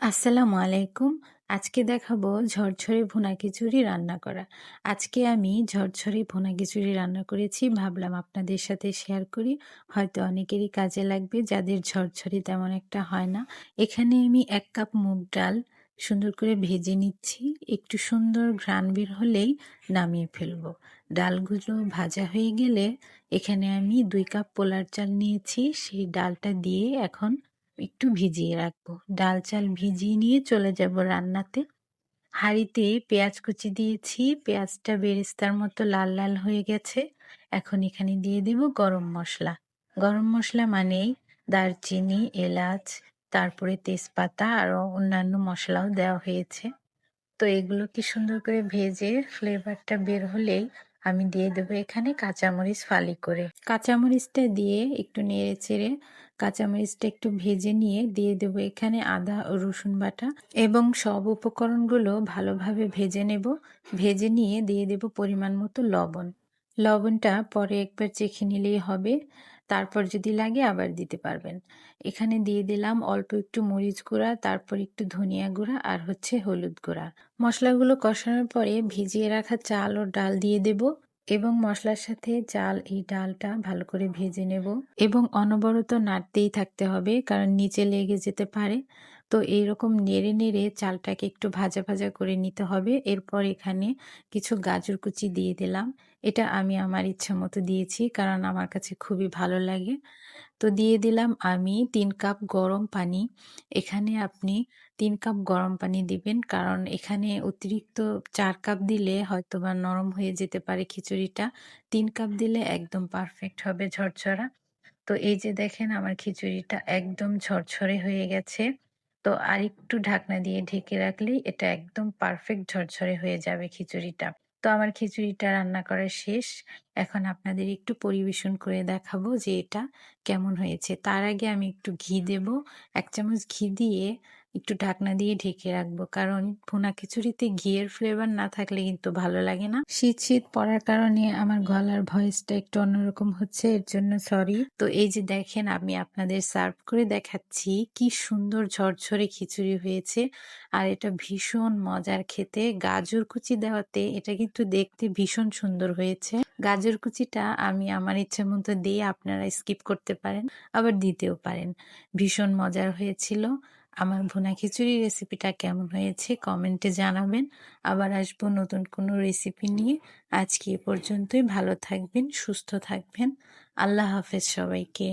আসসালামু আলাইকুম। আজকে দেখাবো ঝরঝরে ভুনা খিচুড়ি রান্না করা। আজকে আমি ঝরঝরে ভুনা খিচুড়ি রান্না করেছি। ভাবলাম আপনাদের সাথে শেয়ার করি। হয়তো অনেকেরই কাজে লাগবে যাদের ঝরঝরে তেমন একটা হয় না। এখানে আমি ১ কাপ মুগ ডাল সুন্দর করে ভেজে নিচ্ছি। একটু সুন্দর ঘ্রাণ বের হলেই নামিয়ে ফেলবো। ডালগুলো ভাজা হয়ে গেলে এখানে আমি ২ কাপ পোলার চাল নিয়েছি। সেই ডালটা দিয়ে এখন একটু ভিজিয়ে রাখবো। ডাল চাল ভিজিয়ে নিয়ে চলে যাব রান্নাতে। হাঁড়িতে পেঁয়াজ কুচি দিয়েছি। পেঁয়াজটা বেরেস্তার মতো লাল লাল হয়ে গেছে। এখন এখানে দিয়ে দেব গরম মশলা। গরম মশলা মানেই দারচিনি, এলাচ, তারপরে তেজপাতা আরও অন্যান্য মশলাও দেওয়া হয়েছে। তো এগুলোকে সুন্দর করে ভেজে ফ্লেভারটা বের হলেই আমি দিয়ে দেবো এখানে কাঁচামরিচ ফালি করে। কাঁচামরিচটা দিয়ে একটু নেড়ে চেড়ে কাঁচামরিচটা একটু ভেজে নিয়ে দিয়ে দেবো এখানে আদা ও রসুন বাটা এবং সব উপকরণগুলো ভালোভাবে ভেজে নেব। ভেজে নিয়ে দিয়ে দেব পরিমাণ মতো লবণ। লবণটা পরে একবার চেখে নিলেই হবে। তারপর যদি লাগে আবার দিতে পারবেন। এখানে দিয়ে দিলাম অল্প একটু মরিচ গুঁড়া, তারপর একটু ধনিয়া গুঁড়া আর হচ্ছে হলুদ গুঁড়া। মশলাগুলো কষানোর পরে ভিজিয়ে রাখা চাল ও ডাল দিয়ে দেব এবং মশলার সাথে চাল এই ডালটা ভালো করে ভেজে নেব এবং অনবরত নাড়তেই থাকতে হবে কারণ নিচে লেগে যেতে পারে। তো এইরকম নেড়ে নেড়ে চালটাকে একটু ভাজা ভাজা করে নিতে হবে। এরপর এখানে কিছু গাজর কুচি দিয়ে দিলাম। এটা আমি আমার ইচ্ছা মতো দিয়েছি কারণ আমার কাছে খুবই ভালো লাগে। তো দিয়ে দিলাম আমি ৩ কাপ গরম পানি। এখানে আপনি ৩ কাপ গরম পানি দিবেন কারণ এখানে অতিরিক্ত ৪ কাপ দিলে হয়তোবা নরম হয়ে যেতে পারে খিচুড়িটা। ৩ কাপ দিলে একদম পারফেক্ট হবে ঝরঝরা। তো এই যে দেখেন আমার খিচুড়িটা একদম ঝরঝরে হয়ে গেছে। তো আরেকটু ঢাকনা দিয়ে ঢেকে রাখলেই এটা একদম পারফেক্ট ঝরঝরে হয়ে যাবে খিচুড়িটা। তো আমার খিচুড়িটা রান্না করা শেষ। এখন আপনাদের একটু পরিবেশন করে দেখাবো যে এটা কেমন হয়েছে। তার আগে আমি একটু ঘি দেব। ১ চামচ ঘি দিয়ে একটু ঢাকনা দিয়ে ঢেকে রাখবো। কারণ ভুনা খিচুড়িতে ঘিয়ের ফ্লেভার না থাকলে কিন্তু ভালো লাগে না। শীত শীত পড়ার কারণে আমার গলার ভয়েসটা একটু অন্যরকম হচ্ছে, এর জন্য সরি। তো এই যে দেখেন আমি আপনাদের সার্ভ করে দেখাচ্ছি কি সুন্দর ঝরঝরে খিচুড়ি হয়েছে। আর এটা ভীষণ মজার খেতে। গাজর কুচি দেওয়াতে এটা কিন্তু দেখতে ভীষণ সুন্দর হয়েছে। গাজর কুচিটা আমি আমার ইচ্ছে মতো দিয়ে আপনারা স্কিপ করতে পারেন, আবার দিতেও পারেন। ভীষণ মজার হয়েছিল। আমার ভুনা খিচুড়ি রেসিপিটা কেমন হয়েছে কমেন্টে জানাবেন। আবার আসবো নতুন কোনো রেসিপি নিয়ে। আজকে এ পর্যন্তই। ভালো থাকবেন, সুস্থ থাকবেন। আল্লাহ হাফেজ সবাইকে।